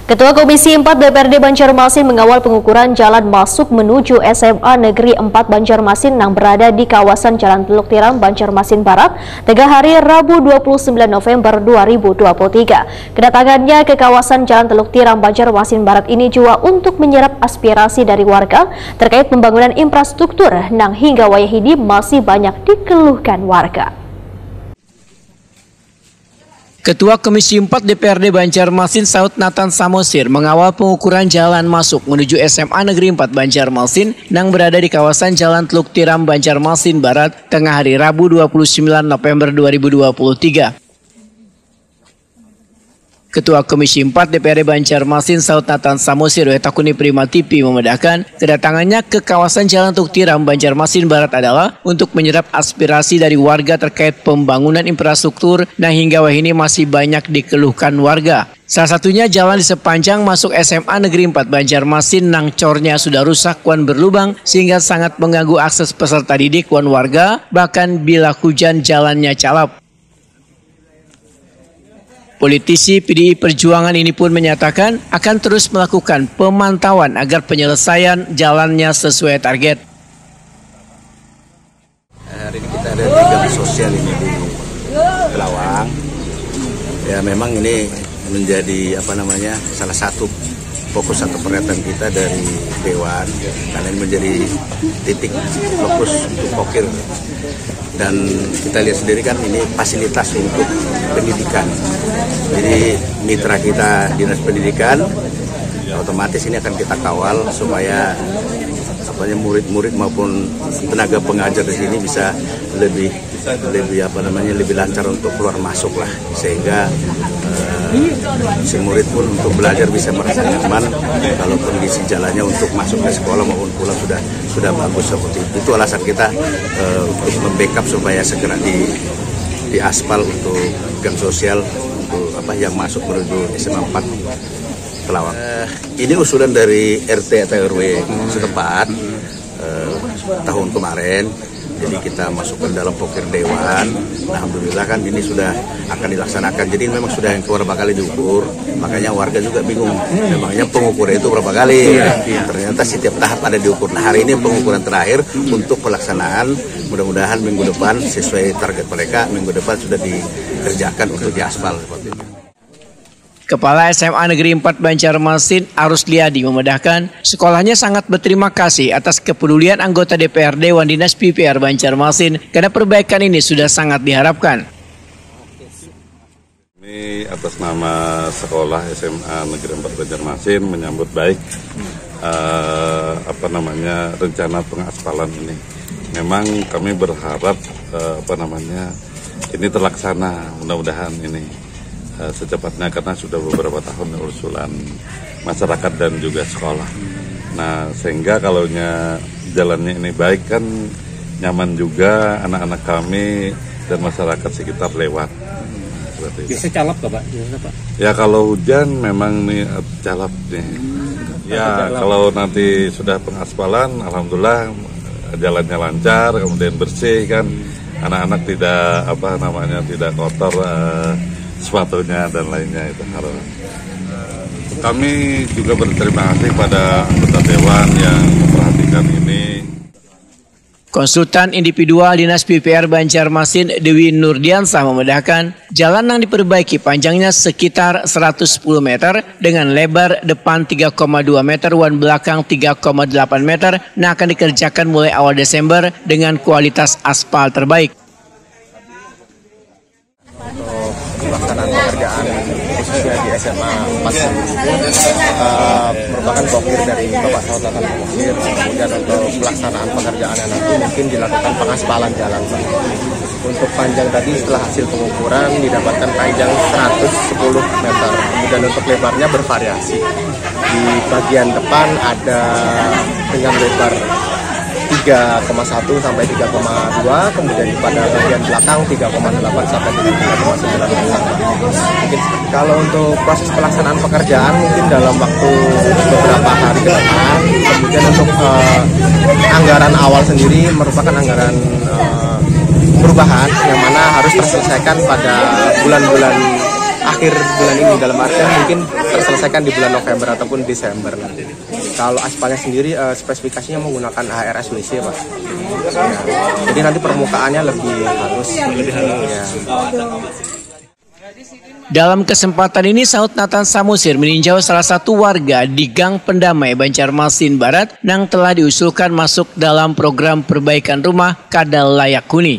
Ketua Komisi 4 DPRD Banjarmasin mengawal pengukuran jalan masuk menuju SMA Negeri 4 Banjarmasin yang berada di kawasan Jalan Teluk Tiram, Banjarmasin Barat, tengah hari Rabu 29 November 2023. Kedatangannya ke kawasan Jalan Teluk Tiram, Banjarmasin Barat ini juga untuk menyerap aspirasi dari warga terkait pembangunan infrastruktur yang hingga wayahini masih banyak dikeluhkan warga. Ketua Komisi 4 DPRD Banjarmasin Saud Nathan Samosir mengawal pengukuran jalan masuk menuju SMA Negeri 4 Banjarmasin yang berada di kawasan Jalan Teluk Tiram, Banjarmasin Barat, tengah hari Rabu 29 November 2023. Ketua Komisi 4 DPRD Banjarmasin Saud Nathan Samosir Wetakuni Prima TV memedahkan kedatangannya ke kawasan Jalan Teluk Tiram, Banjarmasin Barat adalah untuk menyerap aspirasi dari warga terkait pembangunan infrastruktur yang hingga wahini masih banyak dikeluhkan warga. Salah satunya jalan di sepanjang masuk SMA Negeri 4 Banjarmasin nang cornya sudah rusak wan berlubang sehingga sangat mengganggu akses peserta didik wan warga, bahkan bila hujan jalannya calap. Politisi PDI Perjuangan ini pun menyatakan akan terus melakukan pemantauan agar penyelesaian jalannya sesuai target. Hari ini kita ada di kegiatan sosial ini di Kelawang. Ya memang ini menjadi salah satu fokus atau perhatian kita dari Dewan, karena ini menjadi titik fokus untuk pokir. Dan kita lihat sendiri kan ini fasilitas untuk pendidikan. Jadi mitra kita Dinas Pendidikan, otomatis ini akan kita kawal supaya murid-murid maupun tenaga pengajar di sini bisa lebih lancar untuk keluar masuk lah, sehingga si murid pun untuk belajar bisa merasa nyaman kalau kondisi jalannya untuk masuk ke sekolah maupun pulang sudah bagus seperti itu. Itu alasan kita untuk membackup supaya segera di aspal untuk kegiatan sosial untuk yang masuk menuju SMA 4 Kelawang. Ini usulan dari RT atau RW setempat tahun kemarin. Jadi kita masukkan dalam pokir Dewan. Nah, alhamdulillah kan ini sudah akan dilaksanakan. Jadi memang sudah yang beberapa kali diukur. Makanya warga juga bingung. Memangnya pengukuran itu berapa kali? Ternyata setiap tahap ada diukur. Nah, hari ini pengukuran terakhir untuk pelaksanaan. Mudah-mudahan minggu depan sesuai target mereka. Minggu depan sudah dikerjakan untuk diaspal seperti itu. Kepala SMA Negeri 4 Banjarmasin Arus Liadi memedahkan sekolahnya sangat berterima kasih atas kepedulian anggota DPRD Dewan Dinas PPR Banjarmasin karena perbaikan ini sudah sangat diharapkan. Ini atas nama sekolah SMA Negeri 4 Banjarmasin menyambut baik rencana pengaspalan ini. Memang kami berharap ini terlaksana, mudah-mudahan ini secepatnya karena sudah beberapa tahun usulan masyarakat dan juga sekolah. Nah, sehingga kalau jalannya ini baik kan nyaman juga anak-anak kami dan masyarakat sekitar lewat. Bisa calap Pak? Ya kalau hujan memang nih calap nih. Ya kalau nanti sudah pengaspalan, alhamdulillah jalannya lancar, kemudian bersih kan, anak-anak tidak kotor sepatunya dan lainnya itu harus. Kami juga berterima kasih pada anggota Dewan yang memperhatikan ini. Konsultan individual Dinas PPR Banjarmasin Dewi Nurdiansah memedahkan jalan yang diperbaiki panjangnya sekitar 110 meter dengan lebar depan 3,2 meter dan belakang 3,8 meter yang akan dikerjakan mulai awal Desember dengan kualitas aspal terbaik. Pelaksanaan pekerjaan khususnya di SMA 4 merupakan pokir dari Bapak Saud Nathan Samosir. Kemudian untuk pelaksanaan pekerjaan yang nanti mungkin dilakukan pengaspalan jalan Pak. Untuk panjang tadi setelah hasil pengukuran didapatkan panjang 110 meter. Kemudian untuk lebarnya bervariasi. Di bagian depan ada dengan lebar 3,1 sampai 3,2, kemudian pada bagian belakang 3,8 sampai 3,9 meter. Mungkin kalau untuk proses pelaksanaan pekerjaan mungkin dalam waktu beberapa hari ke depan. Kemudian untuk anggaran awal sendiri merupakan anggaran perubahan yang mana harus terselesaikan pada bulan-bulan akhir bulan ini, dalam artian mungkin terselesaikan di bulan November ataupun Desember nanti. Kalau aspalnya sendiri spesifikasinya menggunakan HRSWC, Pak. Ya, jadi nanti permukaannya lebih halus. Ya. Dalam kesempatan ini, Saud Nathan Samosir meninjau salah satu warga di Gang Pendamai, Banjarmasin Barat yang telah diusulkan masuk dalam program perbaikan rumah Kadal Layak Huni.